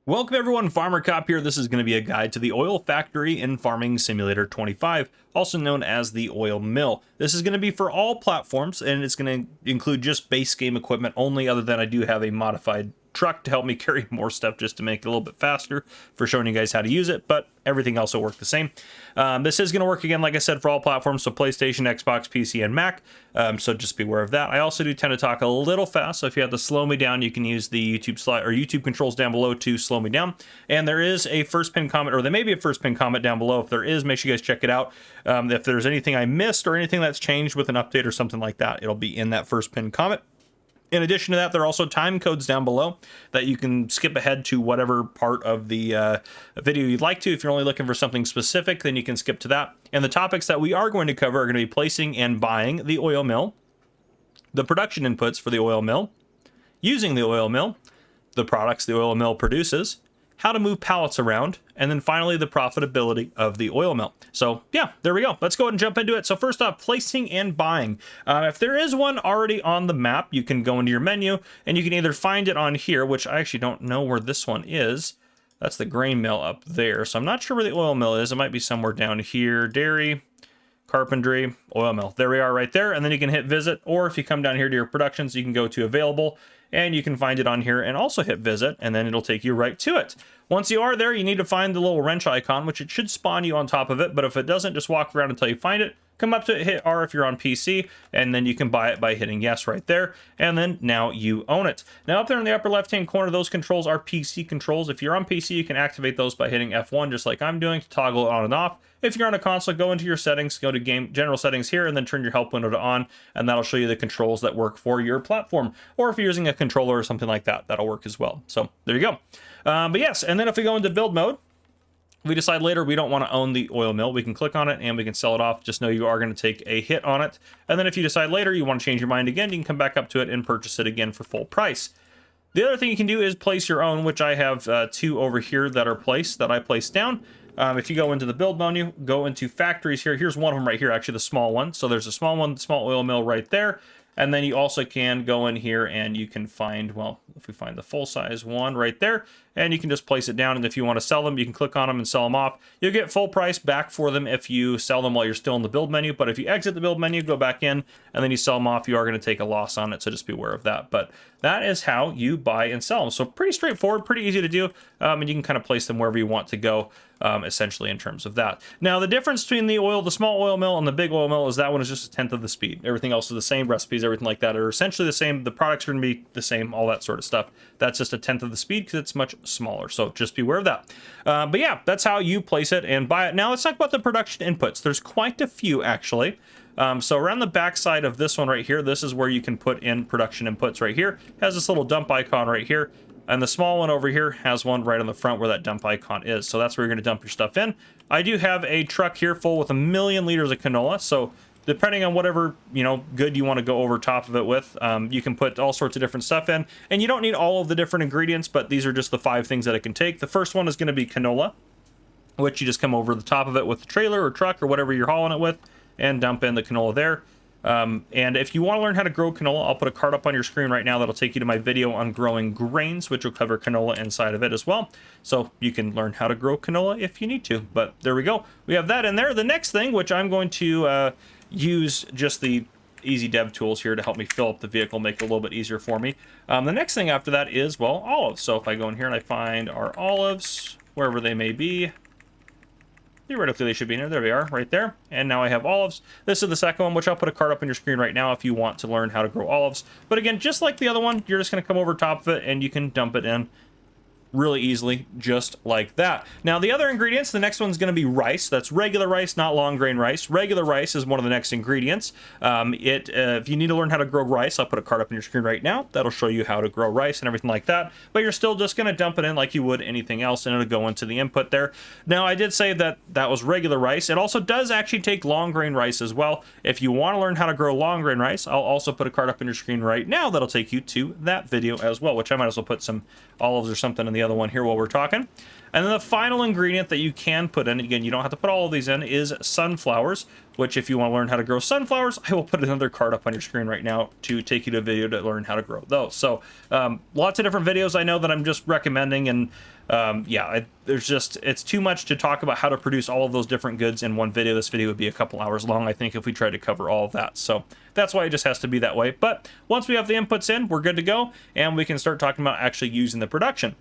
Welcome everyone, Farmer Cop here. This is going to be a guide to the oil factory in Farming Simulator 25, also known as the oil mill. This is going to be for all platforms, and it's going to include just base game equipment only, other than I do have a modified truck to help me carry more stuff just to make it a little bit faster for showing you guys how to use it, but everything else will work the same. This is going to work again, like I said, for all platforms, so PlayStation, Xbox, PC, and Mac, so just be aware of that. I also do tend to talk a little fast, so if you have to slow me down, you can use the YouTube slide or YouTube controls down below to slow me down. And there is a first pin comment, or there may be a first pin comment down below. If there is, make sure you guys check it out. If there's anything I missed or anything that's changed with an update or something like that, it'll be in that first pin comment. In addition to that, there are also time codes down below that you can skip ahead to whatever part of the video you'd like to. If you're only looking for something specific, then you can skip to that. And the topics that we are going to cover are going to be placing and buying the oil mill, the production inputs for the oil mill, using the oil mill, the products the oil mill produces, how to move pallets around, and then finally the profitability of the oil mill. So yeah, there we go. Let's go ahead and jump into it. So first off, placing and buying. If there is one already on the map, you can go into your menu and you can either find it on here, which I actually don't know where this one is. That's the grain mill up there. So I'm not sure where the oil mill is. It might be somewhere down here. Dairy, carpentry, oil mill. There we are right there. And then you can hit visit, or if you come down here to your productions, you can go to available and you can find it on here and also hit visit, and then it'll take you right to it. Once you are there, you need to find the little wrench icon, which it should spawn you on top of it, but if it doesn't, just walk around until you find it. Come up to it, hit R if you're on PC, and then you can buy it by hitting yes right there, and then now you own it. Now up there in the upper left-hand corner, those controls are PC controls. If you're on PC, you can activate those by hitting F1, just like I'm doing, to toggle it on and off. If you're on a console, go into your settings, go to game general settings here, and then turn your help window to on, and that'll show you the controls that work for your platform. Or if you're using a controller or something like that, that'll work as well. So there you go. But yes, and then if we go into build mode, we decide later we don't want to own the oil mill, we can click on it and we can sell it off. Just know you are going to take a hit on it. And then if you decide later you want to change your mind again, you can come back up to it and purchase it again for full price. The other thing you can do is place your own, which I have two over here that are placed, that I placed down. If you go into the build menu, go into factories here. Here's one of them right here, actually the small one. So there's a small one, the small oil mill right there. And then you also can go in here and you can find, well, if we find the full size one right there, and you can just place it down. And if you want to sell them, you can click on them and sell them off. You'll get full price back for them if you sell them while you're still in the build menu. But if you exit the build menu, go back in, and then you sell them off, you are going to take a loss on it. So just be aware of that. But that is how you buy and sell them. So pretty straightforward, pretty easy to do. And you can kind of place them wherever you want to go, essentially, in terms of that. Now, the difference between the small oil mill and the big oil mill is that one is just a tenth of the speed. Everything else is the same. Recipes, everything like that are essentially the same. The products are going to be the same, all that sort of stuff. That's just a tenth of the speed because it's much smaller. So just be aware of that. But yeah, that's how you place it and buy it. Now, let's talk about the production inputs. There's quite a few, actually. So around the back side of this one right here, this is where you can put in production inputs right here. It has this little dump icon right here. And the small one over here has one right on the front where that dump icon is. So that's where you're going to dump your stuff in. I do have a truck here full with 1 million liters of canola. So depending on whatever, good you want to go over top of it with, you can put all sorts of different stuff in. And you don't need all of the different ingredients, but these are just the 5 things that it can take. The first one is going to be canola, which you just come over the top of it with the trailer or truck or whatever you're hauling it with and dump in the canola there. And if you want to learn how to grow canola, I'll put a card up on your screen right now that'll take you to my video on growing grains, which will cover canola inside of it as well. So you can learn how to grow canola if you need to. But there we go. We have that in there. The next thing, which I'm going to use just the easy dev tools here to help me fill up the vehicle, make it a little bit easier for me. The next thing after that is, well, olives. So if I go in here and I find our olives, wherever they may be, theoretically, they should be in there. There they are, right there. And now I have olives. This is the second one, which I'll put a card up on your screen right now if you want to learn how to grow olives. But again, just like the other one, you're just going to come over top of it and you can dump it in really easily, just like that. Now, the other ingredients, the next one's going to be rice. That's regular rice, not long grain rice. Regular rice is one of the next ingredients. If you need to learn how to grow rice, I'll put a card up on your screen right now. That'll show you how to grow rice and everything like that. But you're still just going to dump it in like you would anything else, and it'll go into the input there. Now, I did say that that was regular rice. It also does actually take long grain rice as well. If you want to learn how to grow long grain rice, I'll also put a card up on your screen right now that'll take you to that video as well, which I might as well put some olives or something in the other one here while we're talking. And then the final ingredient that you can put in, again, you don't have to put all of these in, is sunflowers, which if you want to learn how to grow sunflowers, I will put another card up on your screen right now to take you to a video to learn how to grow those. So lots of different videos I know that I'm just recommending, and it's too much to talk about how to produce all of those different goods in one video. This video would be a couple hours long, I think, if we tried to cover all of that. So that's why it just has to be that way. But once we have the inputs in, we're good to go, and we can start talking about actually using the production.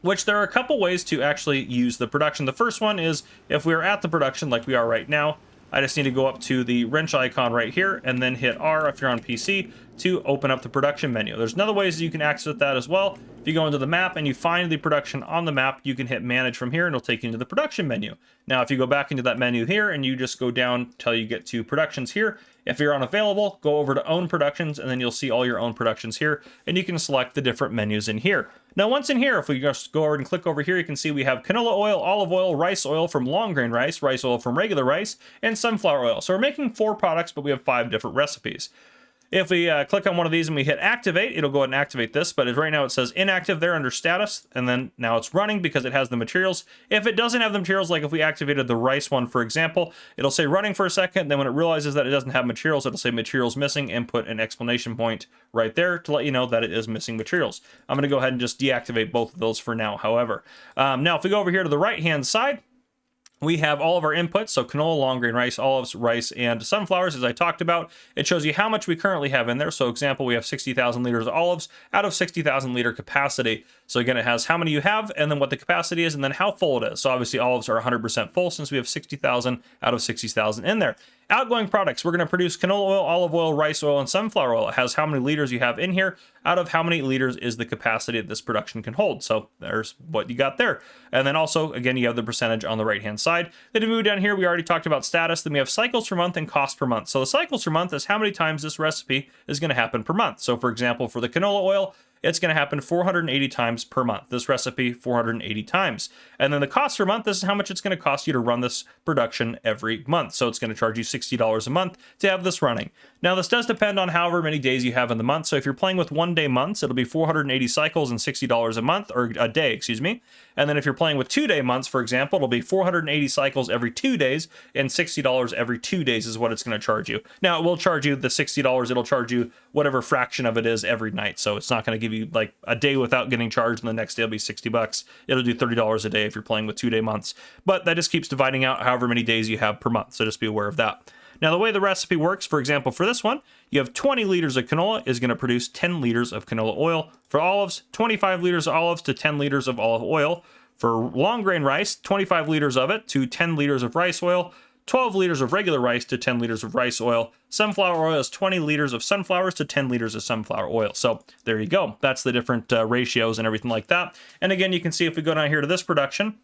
Which there are a couple ways to actually use the production. The first one is if we are at the production like we are right now, I just need to go up to the wrench icon right here and then hit R if you're on PC to open up the production menu. There's another ways you can access that as well. If you go into the map and you find the production on the map, you can hit manage from here and it'll take you into the production menu. Now, if you go back into that menu here and you just go down till you get to productions here, if you're unavailable, go over to own productions and then you'll see all your own productions here and you can select the different menus in here. Now, once in here, if we just go over and click over here, you can see we have canola oil, olive oil, rice oil from long grain rice oil from regular rice, and sunflower oil. So we're making 4 products, but we have 5 different recipes. If we click on one of these and we hit activate, it'll go ahead and activate this, but right now it says inactive there under status, and then now it's running because it has the materials. If it doesn't have the materials, like if we activated the rice one, for example, it'll say running for a second, then when it realizes that it doesn't have materials, it'll say materials missing and put an exclamation point right there to let you know that it is missing materials. I'm going to go ahead and just deactivate both of those for now, however. Now, if we go over here to the right-hand side, we have all of our inputs, so canola, long grain rice, olives, rice, and sunflowers, as I talked about. It shows you how much we currently have in there. So example, we have 60,000 liters of olives out of 60,000 liter capacity. So again, it has how many you have, and then what the capacity is, and then how full it is. So obviously olives are 100% full since we have 60,000 out of 60,000 in there. Outgoing products, we're going to produce canola oil, olive oil, rice oil, and sunflower oil. It has how many liters you have in here out of how many liters is the capacity that this production can hold. So there's what you got there. And then also, again, you have the percentage on the right-hand side. Then if we move down here, we already talked about status. Then we have cycles per month and cost per month. So the cycles per month is how many times this recipe is going to happen per month. So for example, for the canola oil, it's going to happen 480 times per month. This recipe, 480 times. And then the cost per month, this is how much it's going to cost you to run this production every month. So it's going to charge you $60 a month to have this running. Now, this does depend on however many days you have in the month. So if you're playing with 1 day months, it'll be 480 cycles and $60 a month, or a day, excuse me. And then if you're playing with 2 day months, for example, it'll be 480 cycles every 2 days and $60 every 2 days is what it's going to charge you. Now, it will charge you the $60. It'll charge you whatever fraction of it is every night. So it's not going to give you like a day without getting charged and the next day it'll be $60. It'll do $30 a day if you're playing with 2 day months. But that just keeps dividing out however many days you have per month. So just be aware of that. Now, the way the recipe works, for example, for this one, you have 20 liters of canola is going to produce 10 liters of canola oil. For olives, 25 liters of olives to 10 liters of olive oil. For long grain rice, 25 liters of it to 10 liters of rice oil. 12 liters of regular rice to 10 liters of rice oil. Sunflower oil is 20 liters of sunflowers to 10 liters of sunflower oil. So there you go. That's the different ratios and everything like that. And again, you can see if we go down here to this production,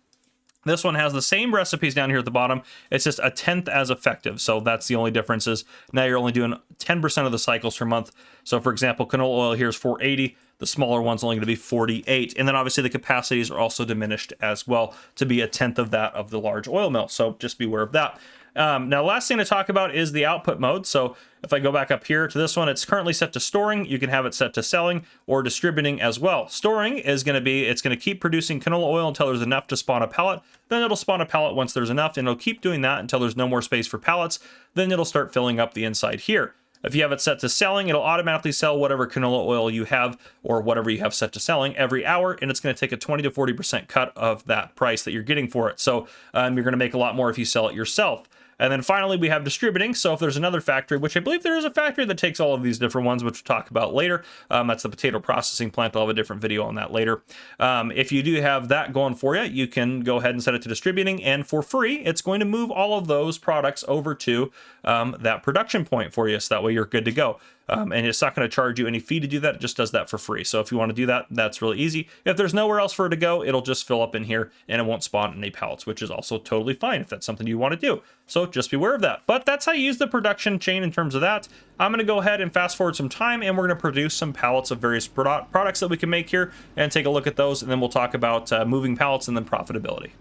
this one has the same recipes down here at the bottom. It's just a tenth as effective. So that's the only difference is now you're only doing 10% of the cycles per month. So for example, canola oil here is 480. The smaller one's only going to be 48. And then obviously the capacities are also diminished as well to be a tenth of that of the large oil mill. So just be aware of that. Now, last thing to talk about is the output mode. So if I go back up here to this one, it's currently set to storing. You can have it set to selling or distributing as well. Storing is going to be, it's going to keep producing canola oil until there's enough to spawn a pallet. Then it'll spawn a pallet once there's enough, and it'll keep doing that until there's no more space for pallets. Then it'll start filling up the inside here. If you have it set to selling, it'll automatically sell whatever canola oil you have or whatever you have set to selling every hour, and it's going to take a 20 to 40% cut of that price that you're getting for it. So you're going to make a lot more if you sell it yourself. And then finally, we have distributing. So if there's another factory, which I believe there is a factory that takes all of these different ones, which we'll talk about later. That's the potato processing plant. I'll have a different video on that later. If you do have that going for you, you can go ahead and set it to distributing. And for free, it's going to move all of those products over to that production point for you. So that way you're good to go. And it's not going to charge you any fee to do that. It just does that for free. So if you want to do that, that's really easy. If there's nowhere else for it to go, it'll just fill up in here and it won't spawn any pallets, which is also totally fine if that's something you want to do. So just be aware of that. But that's how you use the production chain in terms of that. I'm going to go ahead and fast forward some time, and we're going to produce some pallets of various products that we can make here and take a look at those. And then we'll talk about moving pallets and then profitability.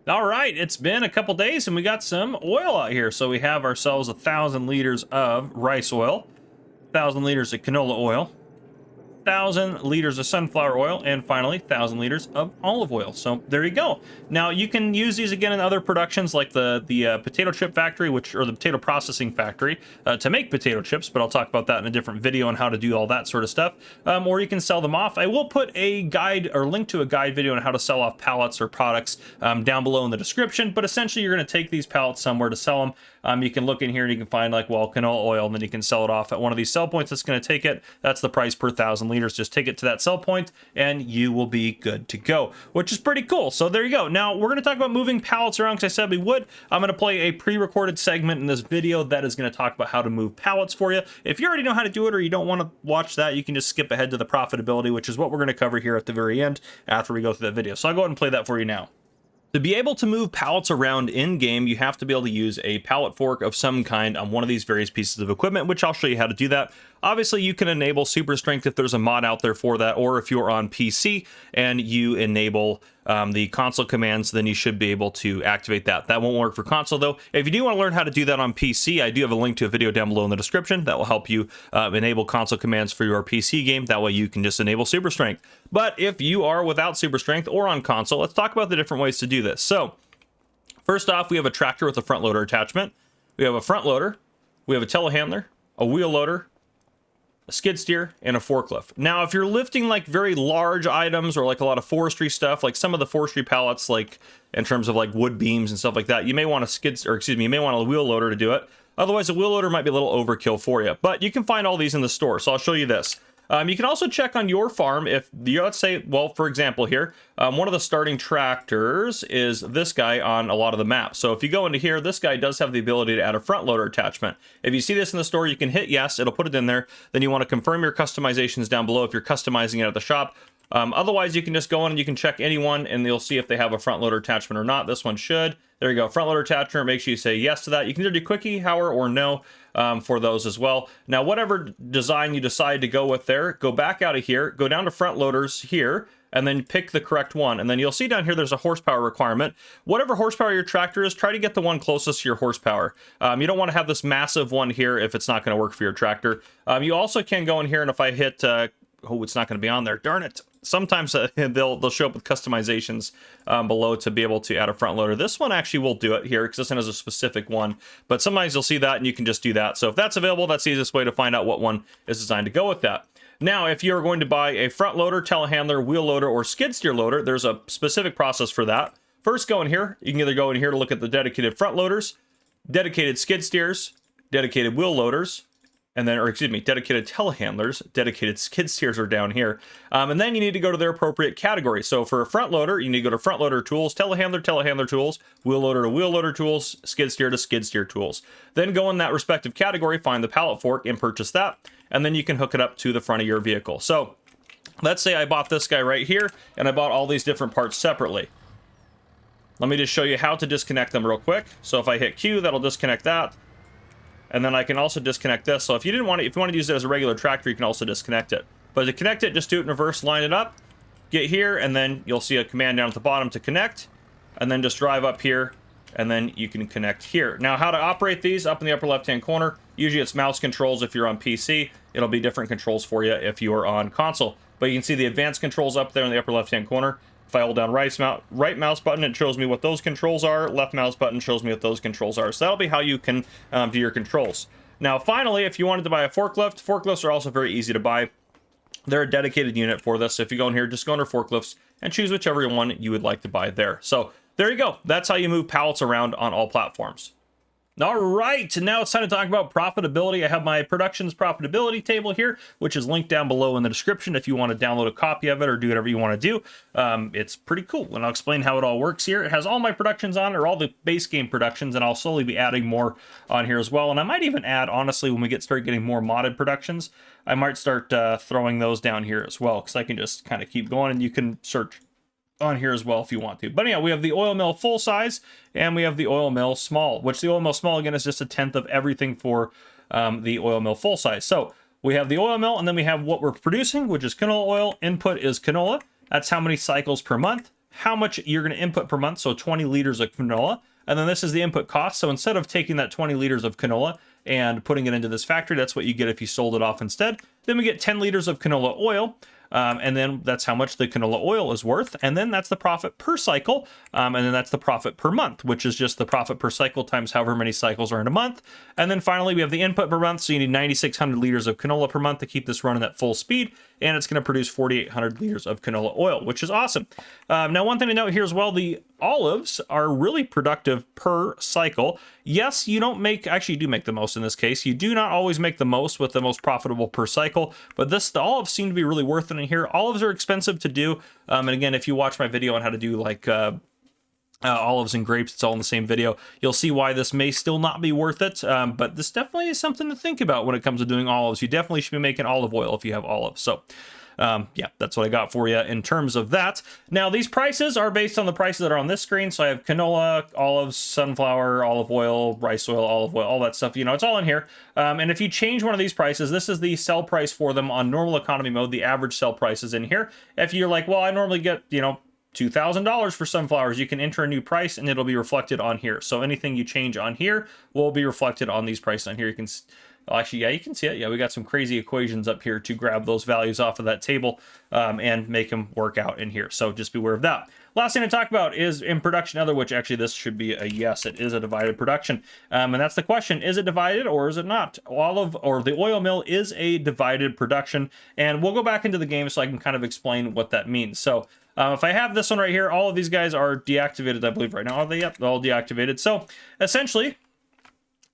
All right, it's been a couple days and we got some oil out here. So we have ourselves 1,000 liters of rice oil, 1,000 liters of canola oil, 1,000 liters of sunflower oil, and finally 1,000 liters of olive oil. So there you go. Now you can use these again in other productions like the potato chip factory, or the potato processing factory, to make potato chips, but I'll talk about that in a different video on how to do all that sort of stuff. Or you can sell them off. I will put a guide or link to a guide video on how to sell off pallets or products down below in the description, but essentially you're going to take these pallets somewhere to sell them. You can look in here and you can find like, well, canola oil, and then you can sell it off at one of these sell points that's going to take it. That's the price per 1,000 liters. Just take it to that sell point and you will be good to go, which is pretty cool. So there you go. Now we're going to talk about moving pallets around because I said we would. I'm going to play a pre-recorded segment in this video that is going to talk about how to move pallets for you. If you already know how to do it or you don't want to watch that, you can just skip ahead to the profitability, which is what we're going to cover here at the very end after we go through that video. So I'll go ahead and play that for you now. To be able to move pallets around in-game, you have to be able to use a pallet fork of some kind on one of these various pieces of equipment, which I'll show you how to do that. Obviously, you can enable super strength if there's a mod out there for that, or if you're on PC and you enable the console commands, then you should be able to activate that. That won't work for console though. If you do want to learn how to do that on PC, I do have a link to a video down below in the description that will help you enable console commands for your PC game. That way you can just enable super strength. But if you are without super strength or on console, let's talk about the different ways to do this. So first off, we have a tractor with a front loader attachment. We have a front loader. We have a telehandler, a wheel loader, a skid steer, and a forklift. Now, if you're lifting like very large items or like a lot of forestry stuff, like some of the forestry pallets, like in terms of like wood beams and stuff like that, you may want you may want a wheel loader to do it. Otherwise, a wheel loader might be a little overkill for you, but you can find all these in the store. So I'll show you this. You can also check on your farm if you, let's say, well, for example here, one of the starting tractors is this guy on a lot of the maps. So if you go into here, this guy does have the ability to add a front loader attachment. If you see this in the store, you can hit yes, it'll put it in there. Then you want to confirm your customizations down below if you're customizing it at the shop. Otherwise, you can just go in and you can check anyone and you'll see if they have a front loader attachment or not. This one should. There you go, front loader attachment. Make sure you say yes to that. You can either do quickie, hour, or no for those as well. Now, whatever design you decide to go with there, go back out of here, go down to front loaders here, and then pick the correct one. And then you'll see down here there's a horsepower requirement. Whatever horsepower your tractor is, try to get the one closest to your horsepower. You don't want to have this massive one here if it's not going to work for your tractor. You also can go in here, and if I hit... oh, it's not going to be on there. Darn it. Sometimes they'll show up with customizations below to be able to add a front loader. This one actually will do it here because this one has a specific one. But sometimes you'll see that and you can just do that. So if that's available, that's the easiest way to find out what one is designed to go with that. Now, if you're going to buy a front loader, telehandler, wheel loader, or skid steer loader, there's a specific process for that. First, go in here. You can either go in here to look at the dedicated front loaders, dedicated skid steers, dedicated wheel loaders, and then, or excuse me, dedicated telehandlers, dedicated skid steers are down here. And then you need to go to their appropriate category. So for a front loader, you need to go to front loader tools, telehandler, telehandler tools, wheel loader to wheel loader tools, skid steer to skid steer tools. Then go in that respective category, find the pallet fork and purchase that. And then you can hook it up to the front of your vehicle. So let's say I bought this guy right here and I bought all these different parts separately. Let me just show you how to disconnect them real quick. So if I hit Q, that'll disconnect that. And then I can also disconnect this. So if you didn't want to, if you want to use it as a regular tractor, you can also disconnect it. But to connect it, just do it in reverse, line it up, get here, and then you'll see a command down at the bottom to connect, and then just drive up here, and then you can connect here. Now, how to operate these up in the upper left-hand corner, usually it's mouse controls if you're on PC. It'll be different controls for you if you are on console. But you can see the advanced controls up there in the upper left-hand corner. If I hold down right mouse button, it shows me what those controls are. Left mouse button shows me what those controls are. So that'll be how you can do your controls. Now, finally, if you wanted to buy a forklift, forklifts are also very easy to buy. They're a dedicated unit for this. So if you go in here, just go under forklifts and choose whichever one you would like to buy there. So there you go. That's how you move pallets around on all platforms. All right, now it's time to talk about profitability. I have my productions profitability table here, which is linked down below in the description if you want to download a copy of it or do whatever you want to do. It's pretty cool, and I'll explain how it all works here. It has all my productions on, or all the base game productions, and I'll slowly be adding more on here as well. And I might even add, honestly, when we start getting more modded productions, I might start throwing those down here as well, because I can just kind of keep going, and you can search on here as well if you want to. But yeah, we have the oil mill full size and we have the oil mill small, which the oil mill small again is just 1/10 of everything for the oil mill full size. So we have the oil mill, and then we have what we're producing, which is canola oil. Input is canola. That's how many cycles per month, how much you're going to input per month, so 20 liters of canola. And then this is the input cost. So instead of taking that 20 liters of canola and putting it into this factory. That's what you get if you sold it off instead. Then we get 10 liters of canola oil. And then that's how much the canola oil is worth. And then that's the profit per cycle. And then that's the profit per month, which is just the profit per cycle times however many cycles are in a month. And then finally, we have the input per month. So you need 9,600 liters of canola per month to keep this running at full speed. And it's going to produce 4,800 liters of canola oil, which is awesome. Now, one thing to note here as well, the olives are really productive per cycle. Yes, you don't make, actually you do make the most in this case. You do not always make the most with the most profitable per cycle, but the olives seem to be really worth it in here. Olives are expensive to do. And again, if you watch my video on how to do like olives and grapes, it's all in the same video, you'll see why this may still not be worth it. But this definitely is something to think about when it comes to doing olives. You definitely should be making olive oil if you have olives. So yeah, that's what I got for you in terms of that. Now, these prices are based on the prices that are on this screen. So I have canola, olives, sunflower, olive oil, rice oil, olive oil, all that stuff. You know, it's all in here. And if you change one of these prices, this is the sell price for them on normal economy mode. The average sell price is in here. If you're like, well, I normally get, you know, $2,000 for sunflowers, you can enter a new price and it'll be reflected on here. So anything you change on here will be reflected on these prices on here. You can actually, yeah, you can see it. Yeah, we got some crazy equations up here to grab those values off of that table and make them work out in here. So just be aware of that. Last thing to talk about is in production other, which actually this should be a yes. It is a divided production. And that's the question. Is it divided or is it not? Olive or the oil mill is a divided production. And we'll go back into the game so I can kind of explain what that means. So if I have this one right here, all of these guys are deactivated, I believe, right now. Are they? Yep, they're all deactivated. So essentially,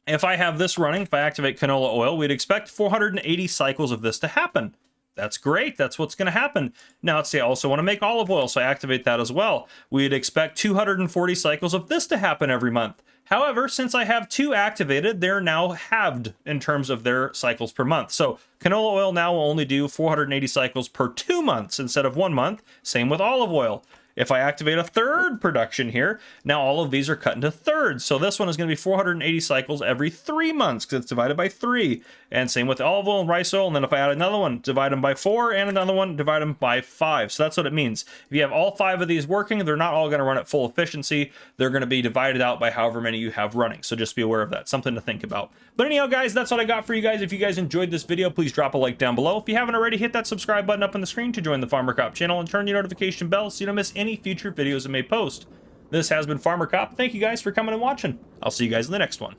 if I have this running, if I activate canola oil, we'd expect 480 cycles of this to happen. That's great. That's what's going to happen. Now, let's say I also want to make olive oil, so I activate that as well. We'd expect 240 cycles of this to happen every month. However, since I have two activated, they're now halved in terms of their cycles per month. So canola oil now will only do 480 cycles per 2 months instead of 1 month. Same with olive oil. If I activate a third production here, now all of these are cut into thirds. So this one is going to be 480 cycles every 3 months because it's divided by 3. And same with olive oil and rice oil. And then if I add another one, divide them by 4, and another one, divide them by 5. So that's what it means. If you have all 5 of these working, they're not all going to run at full efficiency. They're going to be divided out by however many you have running. So just be aware of that. Something to think about. But anyhow, guys, that's what I got for you guys. If you guys enjoyed this video, please drop a like down below. If you haven't already, hit that subscribe button up on the screen to join the Farmer Cop channel and turn your notification bell so you don't miss any future videos I may post. This has been Farmer Cop. Thank you guys for coming and watching. I'll see you guys in the next one.